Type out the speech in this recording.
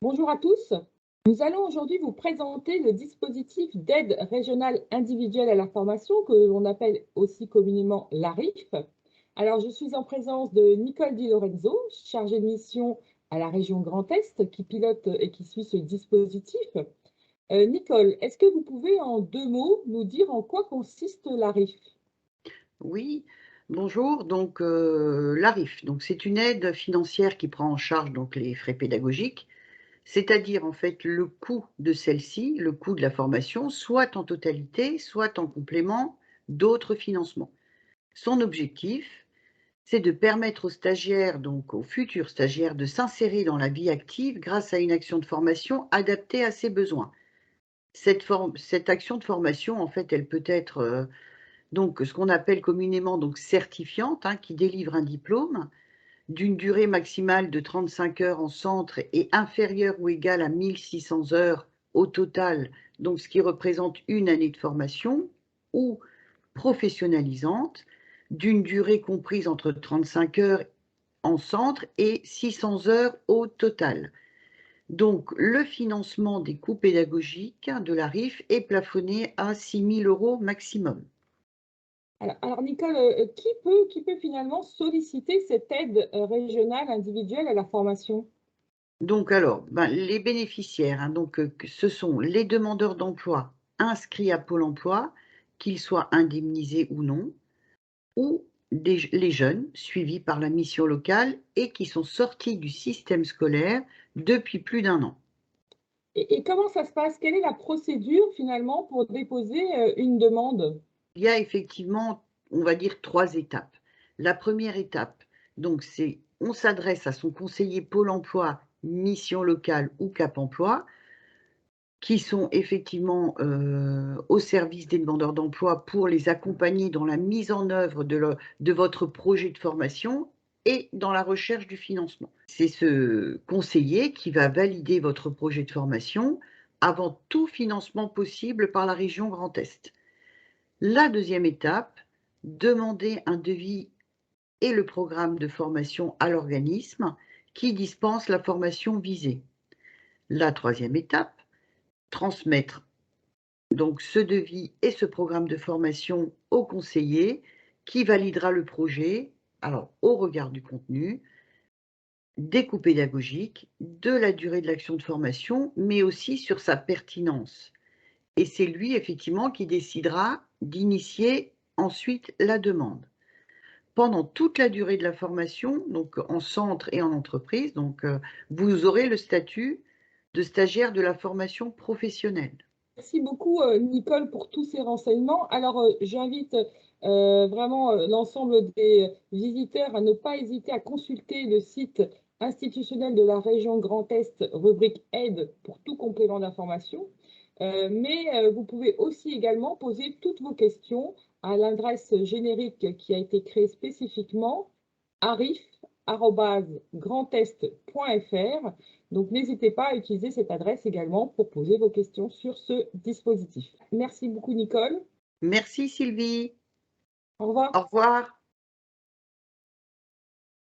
Bonjour à tous. Nous allons aujourd'hui vous présenter le dispositif d'aide régionale individuelle à la formation que l'on appelle aussi communément l'ARIF. Alors, je suis en présence de Nicole Di Lorenzo, chargée de mission à la région Grand Est, qui pilote et qui suit ce dispositif. Nicole, est-ce que vous pouvez en 2 mots nous dire en quoi consiste l'ARIF? Oui, bonjour. Donc, l'ARIF, donc c'est une aide financière qui prend en charge donc les frais pédagogiques, c'est-à-dire en fait le coût de celle-ci, le coût de la formation, soit en totalité, soit en complément d'autres financements. Son objectif, c'est de permettre aux stagiaires, donc aux futurs stagiaires, de s'insérer dans la vie active grâce à une action de formation adaptée à ses besoins. Cette action de formation, en fait, elle peut être donc ce qu'on appelle communément donc certifiante, hein, qui délivre un diplôme d'une durée maximale de 35 heures en centre et inférieure ou égale à 1600 heures au total, donc ce qui représente une année de formation, ou professionnalisante, d'une durée comprise entre 35 heures en centre et 600 heures au total. Donc le financement des coûts pédagogiques de la RIF est plafonné à 6 000 € maximum. Alors, Nicole, qui peut finalement solliciter cette aide régionale individuelle à la formation? Donc alors, ben, les bénéficiaires, hein, donc, ce sont les demandeurs d'emploi inscrits à Pôle emploi, qu'ils soient indemnisés ou non, ou les jeunes suivis par la mission locale et qui sont sortis du système scolaire depuis plus d'1 an. Et comment ça se passe? Quelle est la procédure finalement pour déposer une demande? Il y a effectivement, on va dire 3 étapes. La première étape, donc c'est on s'adresse à son conseiller Pôle emploi, mission locale ou Cap emploi, qui sont effectivement, au service des demandeurs d'emploi pour les accompagner dans la mise en œuvre de votre projet de formation et dans la recherche du financement. C'est ce conseiller qui va valider votre projet de formation avant tout financement possible par la région Grand Est. La deuxième étape, demander un devis et le programme de formation à l'organisme qui dispense la formation visée. La troisième étape, transmettre donc ce devis et ce programme de formation au conseiller qui validera le projet, alors au regard du contenu, des coûts pédagogiques, de la durée de l'action de formation, mais aussi sur sa pertinence. Et c'est lui effectivement qui décidera d'initier ensuite la demande. Pendant toute la durée de la formation, donc en centre et en entreprise, donc vous aurez le statut de stagiaire de la formation professionnelle. Merci beaucoup, Nicole, pour tous ces renseignements. Alors, j'invite vraiment l'ensemble des visiteurs à ne pas hésiter à consulter le site institutionnel de la région Grand Est, rubrique aide pour tout complément d'information. Mais vous pouvez aussi également poser toutes vos questions à l'adresse générique qui a été créée spécifiquement arif@grandest.fr. Donc, n'hésitez pas à utiliser cette adresse également pour poser vos questions sur ce dispositif. Merci beaucoup, Nicole. Merci Sylvie. Au revoir. Au revoir.